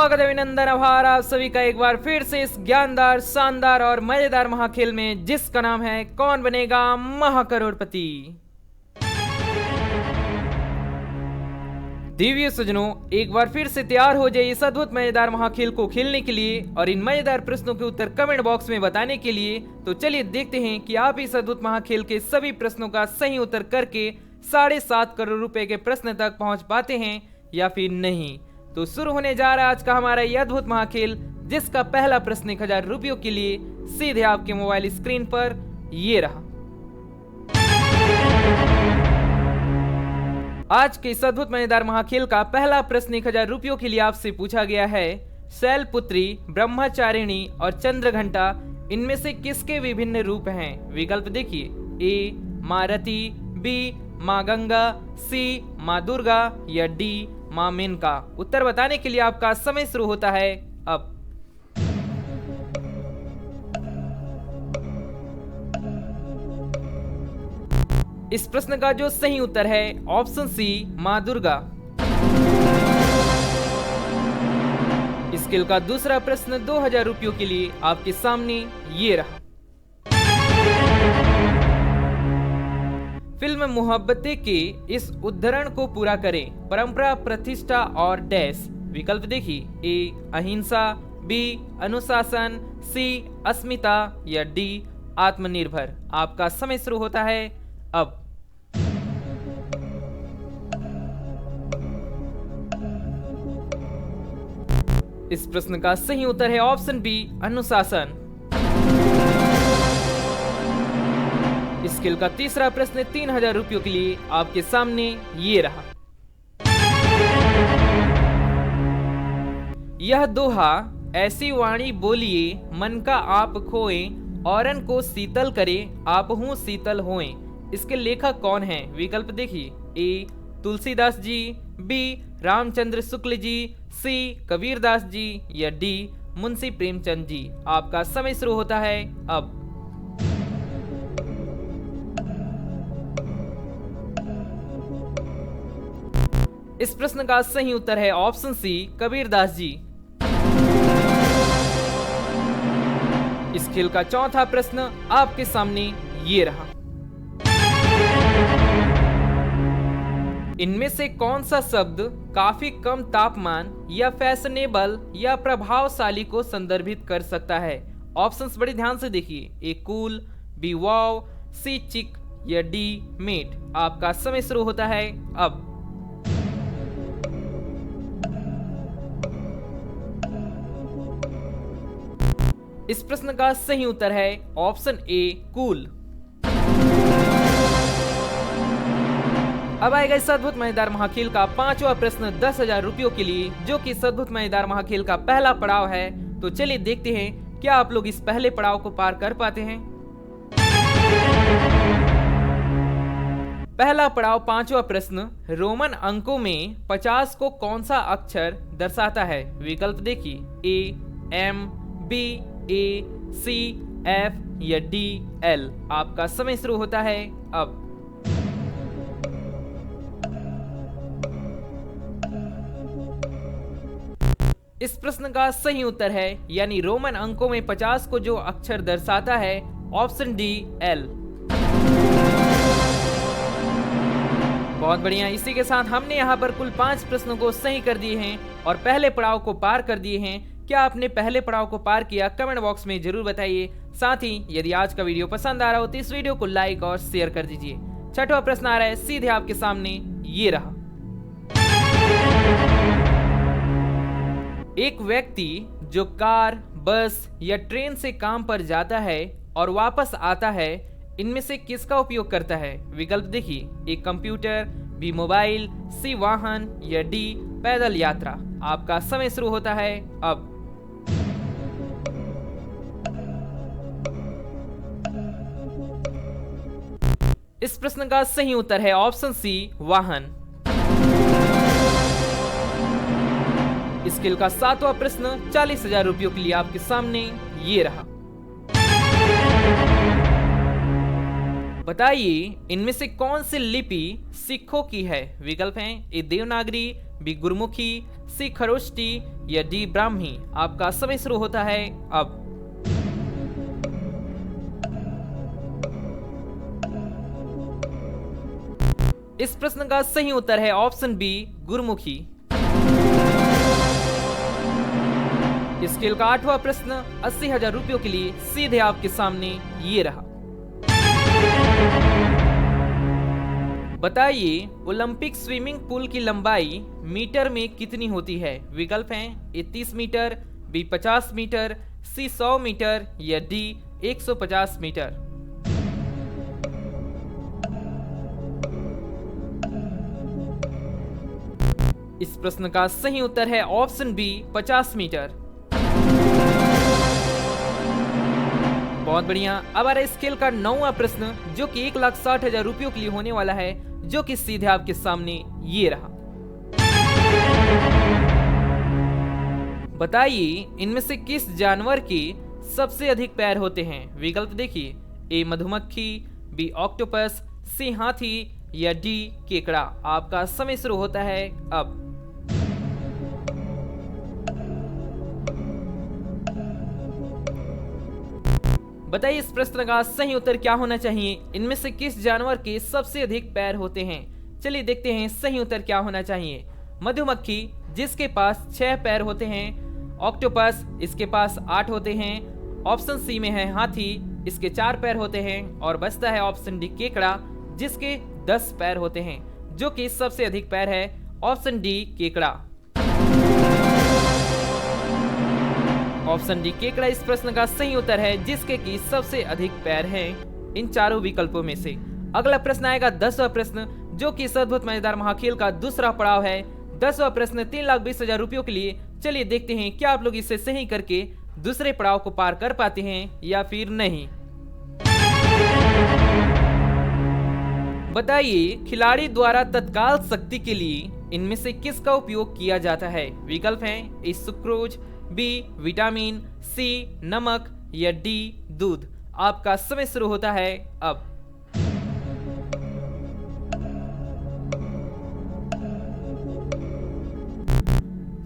स्वागत है अभिनंदन आभार आप सभी का एक बार फिर से इस ज्ञानदार शानदार और मजेदार महाखेल में, जिसका नाम है कौन बनेगा महाकरोड़पति। दिव्य सज्जनों, एक बार फिर से तैयार हो जाइए इस अद्भुत मजेदार महाखेल को खेलने के लिए और इन मजेदार प्रश्नों के उत्तर कमेंट बॉक्स में बताने के लिए। तो चलिए देखते हैं कि आप इस अद्भुत महाखेल के सभी प्रश्नों का सही उत्तर करके 7.5 करोड़ रुपए के प्रश्न तक पहुंच पाते हैं या फिर नहीं। तो शुरू होने जा रहा है आज का हमारा यह अद्भुत महाखेल, जिसका पहला प्रश्न 1000 रुपयों के लिए सीधे आपके मोबाइल स्क्रीन पर ये रहा। आज के इस अद्भुत मजेदार महाखेल का पहला प्रश्न 1000 रुपयों के लिए आपसे पूछा गया है, शैलपुत्री, ब्रह्मचारिणी और चंद्रघंटा इनमें से किसके विभिन्न रूप हैं? विकल्प देखिए, ए माँ रति, बी माँ गंगा, सी माँ दुर्गा या डी माँ मेनका। उत्तर बताने के लिए आपका समय शुरू होता है अब। इस प्रश्न का जो सही उत्तर है ऑप्शन सी माँ दुर्गा। इस खेल का दूसरा प्रश्न 2000 रुपयों के लिए आपके सामने ये रहा। फिल्म मोहब्बतें के इस उद्धरण को पूरा करें, परंपरा, प्रतिष्ठा और डैश। विकल्प देखिए, ए अहिंसा, बी अनुशासन, सी अस्मिता या डी आत्मनिर्भर। आपका समय शुरू होता है अब। इस प्रश्न का सही उत्तर है ऑप्शन बी अनुशासन। इस खेल का तीसरा प्रश्न 3000 रुपयों के लिए आपके सामने ये रहा। यह दोहा ऐसी वाणी बोलिए, मन का आप खोए, औरन को शीतल करे, आप हूँ शीतल होए। इसके लेखक कौन हैं? विकल्प देखिए, ए तुलसीदास जी, बी रामचंद्र शुक्ल जी, सी कबीरदास जी या डी मुंशी प्रेमचंद जी। आपका समय शुरू होता है अब। इस प्रश्न का सही उत्तर है ऑप्शन सी कबीरदास जी। इस खेल का चौथा प्रश्न आपके सामने ये रहा। इनमें से कौन सा शब्द काफी कम तापमान या फैशनेबल या प्रभावशाली को संदर्भित कर सकता है? ऑप्शंस बड़े ध्यान से देखिए, ए कूल, बी वाव, सी चिक या डी मेट। आपका समय शुरू होता है अब। इस प्रश्न का सही उत्तर है ऑप्शन ए कूल। अब आएगा इस अद्भुत मजेदार महाखेल का पांचवा प्रश्न 10,000 रुपयों के लिए, जो कि इस अद्भुत मजेदार महाखेल का पहला पड़ाव है। तो चलिए देखते हैं क्या आप लोग इस पहले पड़ाव को पार कर पाते हैं। पहला पड़ाव पांचवा प्रश्न, रोमन अंकों में 50 को कौन सा अक्षर दर्शाता है? विकल्प देखिए, A M, B A, C F D L एल। आपका समय शुरू होता है अब। इस प्रश्न का सही उत्तर है, यानी रोमन अंकों में 50 को जो अक्षर दर्शाता है, ऑप्शन डी एल। बहुत बढ़िया। इसी के साथ हमने यहाँ पर कुल 5 प्रश्नों को सही कर दिए हैं और पहले पड़ाव को पार कर दिए हैं। क्या आपने पहले पड़ाव को पार किया? कमेंट बॉक्स में जरूर बताइए। साथ ही यदि आज का वीडियो पसंद आ रहा हो तो इस वीडियो को लाइक और शेयर कर दीजिए। छठवां प्रश्न आ रहा है सीधे आपके सामने ये रहा। एक व्यक्ति जो कार, बस या ट्रेन से काम पर जाता है और वापस आता है, इनमें से किसका उपयोग करता है? विकल्प देखिए, ए कंप्यूटर, बी मोबाइल, सी वाहन या डी पैदल यात्रा। आपका समय शुरू होता है अब। इस प्रश्न का सही उत्तर है ऑप्शन सी वाहन। इस खेल का 7वां प्रश्न 40,000 रुपयों के लिए आपके सामने ये रहा। बताइए इनमें से कौन सी लिपि सिखों की है? विकल्प हैं, ए देवनागरी, बी गुरमुखी, सी खरोष्टी या डी ब्राह्मी। आपका समय शुरू होता है अब। इस प्रश्न का सही उत्तर है ऑप्शन बी गुरमुखी। स्केल का 8वां प्रश्न 80,000 रुपयों के लिए सीधे आपके सामने ये रहा। बताइए ओलंपिक स्विमिंग पूल की लंबाई मीटर में कितनी होती है। विकल्प हैं ए 30 मीटर, बी 50 मीटर, सी 100 मीटर या डी 150 मीटर। इस प्रश्न का सही उत्तर है ऑप्शन बी 50 मीटर। बहुत बढ़िया। अब आ रहा है स्केल का 9वां प्रश्न जो कि 1,60,000 रुपयों के लिए होने वाला है, जो कि सीधे आपके सामने ये रहा। बताइए इनमें से किस जानवर के सबसे अधिक पैर होते हैं। विकल्प देखिए ए मधुमक्खी, बी ऑक्टोपस, सी हाथी या डी केकड़ा। आपका समय शुरू होता है अब। बताइए इस प्रश्न का सही उत्तर क्या होना चाहिए। इनमें से किस जानवर के सबसे अधिक पैर होते हैं। चलिए देखते हैं सही उत्तर क्या होना चाहिए। मधुमक्खी जिसके पास 6 पैर होते हैं, ऑक्टोपस इसके पास 8 होते हैं, ऑप्शन सी में है हाथी इसके 4 पैर होते हैं, और बचता है ऑप्शन डी केकड़ा जिसके 10 पैर होते हैं, जो कि सबसे अधिक पैर है ऑप्शन डी केकड़ा। ऑप्शन डी केकड़ा इस प्रश्न का सही उत्तर है, जिसके की सबसे अधिक पैर हैं इन चारों विकल्पों में से। अगला प्रश्न आएगा 10वां प्रश्न, जो कि इस अद्भुत मजेदार महाखेल का दूसरा पड़ाव है। 10वां प्रश्न 3,20,000 रुपयों के लिए। चलिए देखते हैं क्या आप लोग इसे सही करके दूसरे पड़ाव को पार कर पाते हैं या फिर नहीं। बताइए खिलाड़ी द्वारा तत्काल शक्ति के लिए इनमें से किसका उपयोग किया जाता है। विकल्प हैं ए सुक्रोज, बी विटामिन, सी नमक या डी दूध। आपका समय शुरू होता है अब।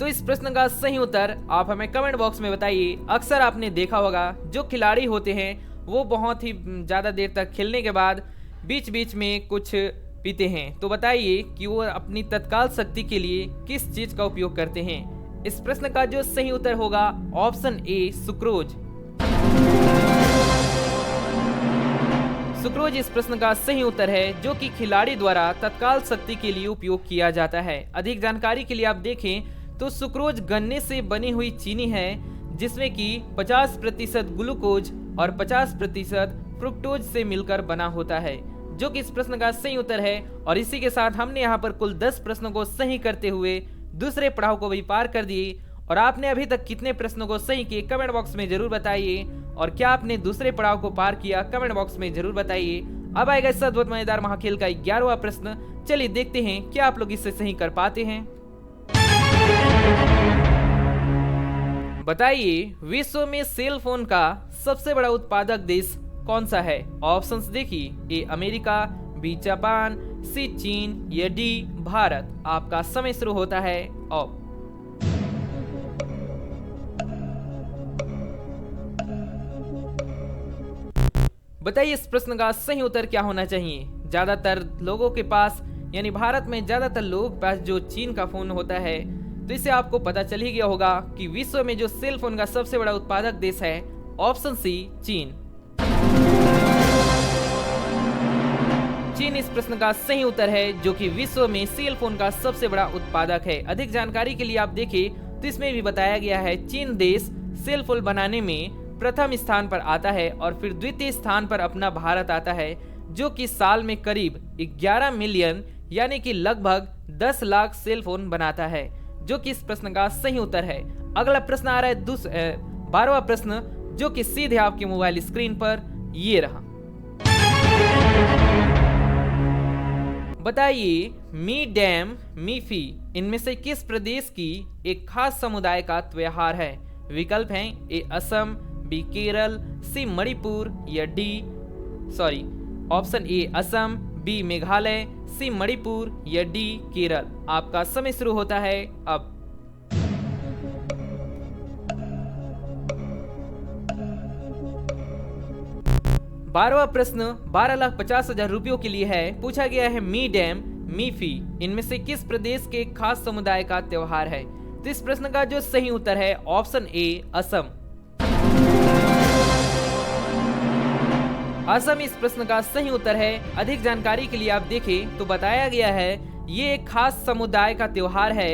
तो इस प्रश्न का सही उत्तर आप हमें कमेंट बॉक्स में बताइए। अक्सर आपने देखा होगा जो खिलाड़ी होते हैं वो बहुत ही ज्यादा देर तक खेलने के बाद बीच बीच में कुछ पीते हैं। तो बताइए कि वो अपनी तत्काल शक्ति के लिए किस चीज का उपयोग करते हैं। इस प्रश्न का जो सही उत्तर होगा ऑप्शन ए सुक्रोज। सुक्रोज इस प्रश्न का सही उत्तर है, जो कि खिलाड़ी द्वारा तत्काल शक्ति के लिए उपयोग किया जाता है। अधिक जानकारी के लिए आप देखें तो सुक्रोज गन्ने से बनी हुई चीनी है, जिसमें कि 50% ग्लूकोज और 50% फ्रुक्टोज से मिलकर बना होता है, जो कि इस प्रश्न का सही उत्तर है। और इसी के साथ हमने यहाँ पर कुल 10 प्रश्नों को सही करते हुए दूसरे पड़ाव को भी पार कर दिए। और आपने अभी तक कितने प्रश्नों को सही किए कमेंट बॉक्स में जरूर बताइए, और क्या आपने दूसरे पड़ाव को पार किया कमेंट बॉक्स में जरूर बताइए। अब आएगा इस अद्भुत मजेदार महाखेल का 11वां प्रश्न। चलिए देखते हैं क्या आप लोग इसे सही कर पाते हैं। बताइए विश्व में सेल फोन का सबसे बड़ा उत्पादक देश कौन सा है। ऑप्शंस देखिए ए अमेरिका, बी जापान, सी चीन या डी भारत। आपका समय शुरू होता है अब। बताइए इस प्रश्न का सही उत्तर क्या होना चाहिए। ज्यादातर लोगों के पास यानी भारत में ज्यादातर लोगों के पास जो चीन का फोन होता है, तो इससे आपको पता चल ही गया होगा कि विश्व में जो सेल फोन का सबसे बड़ा उत्पादक देश है ऑप्शन सी चीन। चीन इस प्रश्न का सही उत्तर है, जो कि विश्व में सेल फोन का सबसे बड़ा उत्पादक है। अधिक जानकारी के लिए आप देखें तो इसमें भी बताया गया है चीन देश सेल फोन बनाने में प्रथम स्थान पर आता है, और फिर द्वितीय स्थान पर अपना भारत आता है, जो कि साल में करीब 11 मिलियन यानी कि लगभग 10 लाख सेल फोन बनाता है, जो कि इस प्रश्न का सही उत्तर है। अगला प्रश्न आ रहा है 12वां प्रश्न, जो कि सीधे आपके मोबाइल स्क्रीन पर ये रहा। बताइए मी डैम मीफी इनमें से किस प्रदेश की एक खास समुदाय का त्योहार है। विकल्प हैं A Assam, B Kerala, C Manipur या D option A Assam, B Meghalaya, C Manipur या डी केरल। आपका समय शुरू होता है अब। बारहवां प्रश्न 12,50,000 रुपयों के लिए है। पूछा गया है मी डैम मी फी इनमें से किस प्रदेश के खास समुदाय का त्योहार है। तो इस प्रश्न का जो सही उत्तर है ऑप्शन ए असम। असम इस प्रश्न का सही उत्तर है। अधिक जानकारी के लिए आप देखें तो बताया गया है ये एक खास समुदाय का त्योहार है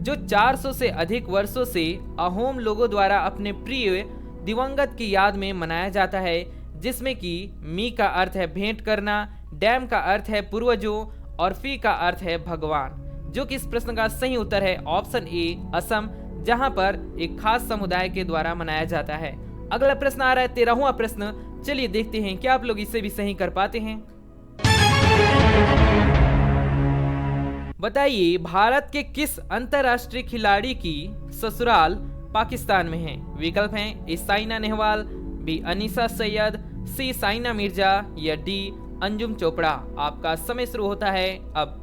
जो 400 से अधिक वर्षों से अहोम लोगों द्वारा अपने प्रिय दिवंगत की याद में मनाया जाता है, जिसमें कि मी का अर्थ है भेंट करना, डैम का अर्थ है पूर्वजों और फी का अर्थ है भगवान, जो कि इस प्रश्न का सही उत्तर है ऑप्शन ए असम, जहां पर एक खास समुदाय के द्वारा मनाया जाता है। अगला प्रश्न आ रहा है 13वां प्रश्न। चलिए देखते हैं क्या आप लोग इसे भी सही कर पाते हैं। बताइए भारत के किस अंतरराष्ट्रीय खिलाड़ी की ससुराल पाकिस्तान में है। विकल्प हैं ए साइना नेहवाल, बी अनीसा सैयद, सी साइना मिर्जा या डी अंजुम चोपड़ा। आपका समय शुरू होता है अब।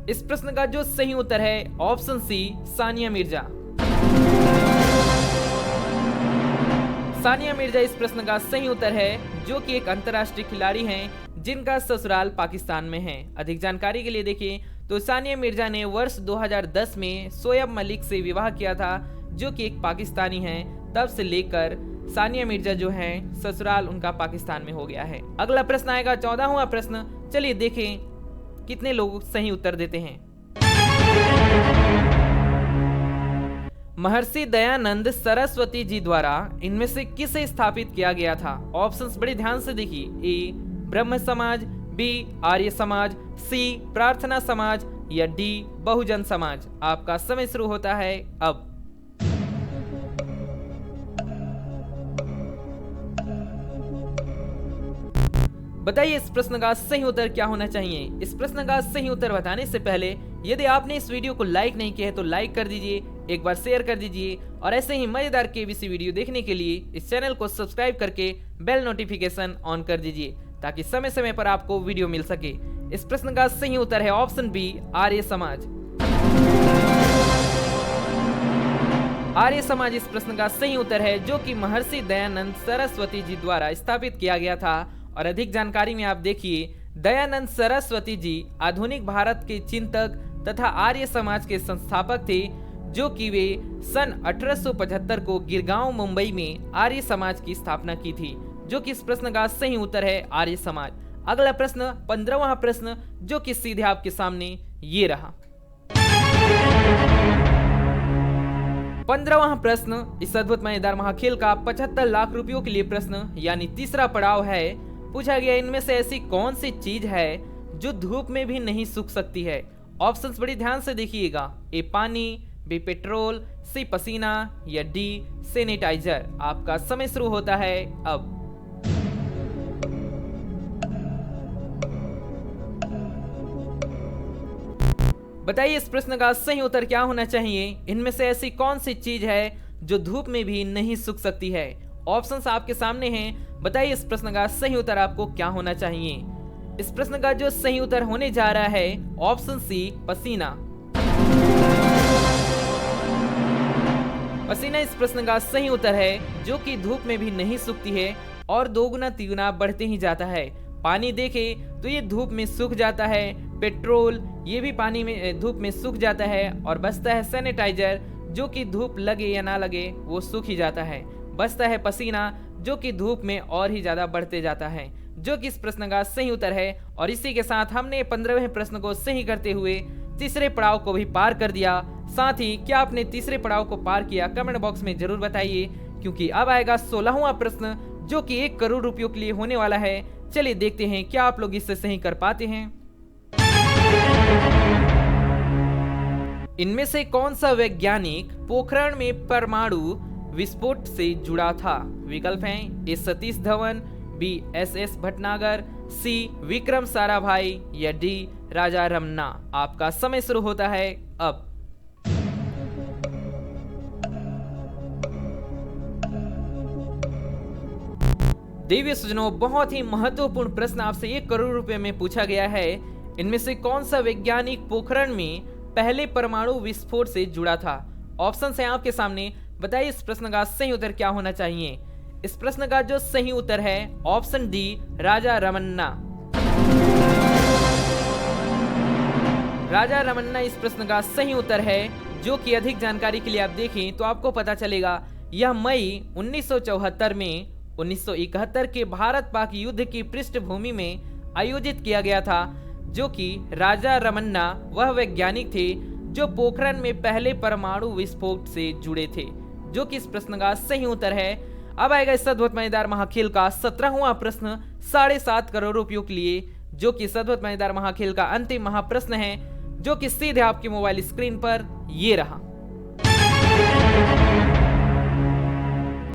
इस प्रश्न का जो सही उत्तर है ऑप्शन सी सानिया मिर्जा। सानिया मिर्जा इस प्रश्न का सही उत्तर है, जो कि एक अंतर्राष्ट्रीय खिलाड़ी हैं जिनका ससुराल पाकिस्तान में है। अधिक जानकारी के लिए देखें तो सानिया मिर्जा ने वर्ष 2010 में शोएब मलिक से विवाह किया था, जो कि एक पाकिस्तानी हैं। तब से लेकर सानिया मिर्जा जो हैं ससुराल उनका पाकिस्तान में हो गया है। अगला प्रश्न आएगा 14वां प्रश्न। चलिए देखें कितने लोग सही उत्तर देते हैं। महर्षि दयानंद सरस्वती जी द्वारा इनमें से किसे स्थापित किया गया था। ऑप्शंस बड़े ध्यान से देखिए। ए ब्रह्म समाज, बी आर्य समाज, सी प्रार्थना समाज या डी बहुजन समाज। आपका समय शुरू होता है अब। बताइए इस प्रश्न का सही उत्तर क्या होना चाहिए। इस प्रश्न का सही उत्तर बताने से पहले यदि आपने इस वीडियो को लाइक नहीं किया है तो लाइक कर दीजिए, एक बार शेयर कर दीजिए और ऐसे ही मजेदार केबीसी वीडियो देखने के लिए इस चैनल को सब्सक्राइब करके बेल नोटिफिकेशन ऑन कर दीजिए ताकि समय समय पर आपको वीडियो मिल सके। इस प्रश्न का सही उत्तर है ऑप्शन बी आर्य समाज। आर्य समाज इस प्रश्न का सही उत्तर है, जो कि महर्षि दयानंद सरस्वती जी द्वारा स्थापित किया गया था। और अधिक जानकारी में आप देखिए दयानंद सरस्वती जी आधुनिक भारत के चिंतक तथा आर्य समाज के संस्थापक थे, जो कि वे सन 1875 को गिरगांव मुंबई में आर्य समाज की स्थापना की थी, जो कि इस प्रश्न का सही उत्तर है आर्य समाज। अगला प्रश्न 15वां प्रश्न, जो कि सीधे आपके सामने ये रहा। 15वां प्रश्न इस अद्भुत मजेदार महाखेल का 75 लाख रुपयों के लिए प्रश्न यानी तीसरा पड़ाव है। पूछा गया इनमें से ऐसी कौन सी चीज है जो धूप में भी नहीं सूख सकती है। ऑप्शंस बड़ी ध्यान से देखिएगा। ए पानी, बी पेट्रोल, सी पसीना या डी सैनिटाइजर। आपका समय शुरू होता है अब। बताइए इस प्रश्न का सही उत्तर क्या होना चाहिए। इनमें से ऐसी कौन सी चीज है जो धूप में भी नहीं सूख सकती है। ऑप्शंस आपके सामने हैं। बताइए इस प्रश्न का सही उत्तर आपको क्या होना चाहिए। इस प्रश्न का जो सही उत्तर होने जा रहा है ऑप्शन सी पसीना। पसीना इस प्रश्न का सही उत्तर है, जो कि धूप में भी नहीं सूखती है और दोगुना तिगुना बढ़ते ही जाता है। पानी देखें तो ये धूप में सूख जाता है, पेट्रोल ये भी पानी में धूप में सूख जाता है और बचता है सैनिटाइजर, जो कि धूप लगे या ना लगे वो सूख ही जाता है। बचता है पसीना, जो कि धूप में और ही ज्यादा बढ़ते जाता है, जो कि इस प्रश्न का सही उत्तर है। और इसी के साथ हमने 15वें प्रश्न को सही करते हुए तीसरे पड़ाव को भी पार कर दिया। साथ ही क्या आपने तीसरे पड़ाव को पार किया कमेंट बॉक्स में जरूर बताइए, क्योंकि अब आएगा 16वां प्रश्न, जो कि 1 करोड़ रुपयों के लिए होने वाला है। चलिए देखते हैं क्या आप लोग इससे सही कर पाते हैं। इनमें से कौन सा वैज्ञानिक पोखरण में परमाणु विस्फोट से जुड़ा था। विकल्प हैं ए सतीश धवन, बी SS भटनागर, सी विक्रम साराभाई या डी राजा रमन्ना। आपका समय शुरू होता है अब। देवी सज्जनों, बहुत ही महत्वपूर्ण प्रश्न आपसे 1 करोड़ रुपए में पूछा गया है। इनमें से कौन सा वैज्ञानिक पोखरण में पहले परमाणु विस्फोट से जुड़ा था? ऑप्शन है आपके सामने। बताइए इस प्रश्न का सही उत्तर क्या होना चाहिए। इस प्रश्न का जो सही उत्तर है ऑप्शन डी, राजा रमन्ना। राजा रमन्ना इस प्रश्न का सही उत्तर है, जो कि अधिक जानकारी के लिए आप देखें तो आपको पता चलेगा यह मई 1974 में 1971 के भारत पाक युद्ध की पृष्ठभूमि में आयोजित किया गया था, जो कि राजा रमन्ना वह वैज्ञानिक थे जो पोखरण में पहले परमाणु विस्फोट से जुड़े थे, जो कि इस प्रश्न का सही उत्तर है। अब आएगा इस अद्भुत मजेदार महाखेल का 17वां प्रश्न 7.5 करोड़ रुपयों के लिए, जो कि इस अद्भुत मजेदार महाखेल का अंतिम महाप्रश्न है, जो कि सीधे आपकी मोबाइल स्क्रीन पर ये रहा।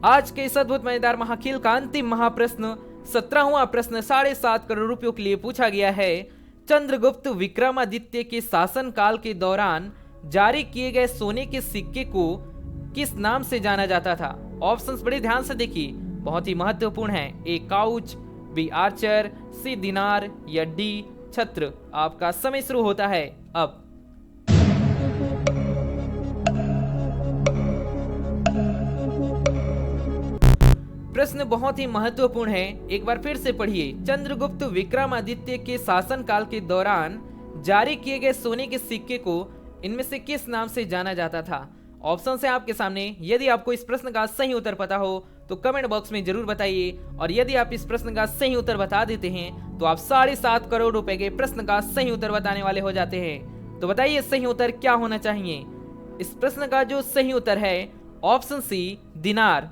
आज के इस अद्भुत मजेदार महाखेल का अंतिम महाप्रश्न 17वां प्रश्न 7.5 करोड़ रुपयों के लिए पूछा गया है। चंद्रगुप्त विक्रमादित्य के शासन काल के दौरान जारी किए गए सोने के सिक्के को किस नाम से जाना जाता था? ऑप्शंस बड़े ध्यान से देखिए, बहुत ही महत्वपूर्ण है। ए काउच, बी आर्चर, सी दिनार या डी छत्र। आपका समय शुरू होता है अब। प्रश्न बहुत ही महत्वपूर्ण है, एक बार फिर से पढ़िए। चंद्रगुप्त विक्रमादित्य के शासन काल के दौरान जारी किए गए सोने के सिक्के को इनमें से किस नाम से जाना जाता था? ऑप्शन है आपके सामने। यदि आपको इस प्रश्न का सही उत्तर पता हो तो कमेंट बॉक्स में जरूर बताइए, और यदि आप इस प्रश्न का सही उत्तर बता देते हैं तो आप 7.5 करोड़ रुपए के प्रश्न का सही उत्तर बताने वाले हो जाते हैं। तो बताइए सही उत्तर क्या होना चाहिए। इस प्रश्न का जो सही उत्तर है ऑप्शन सी, दिनार।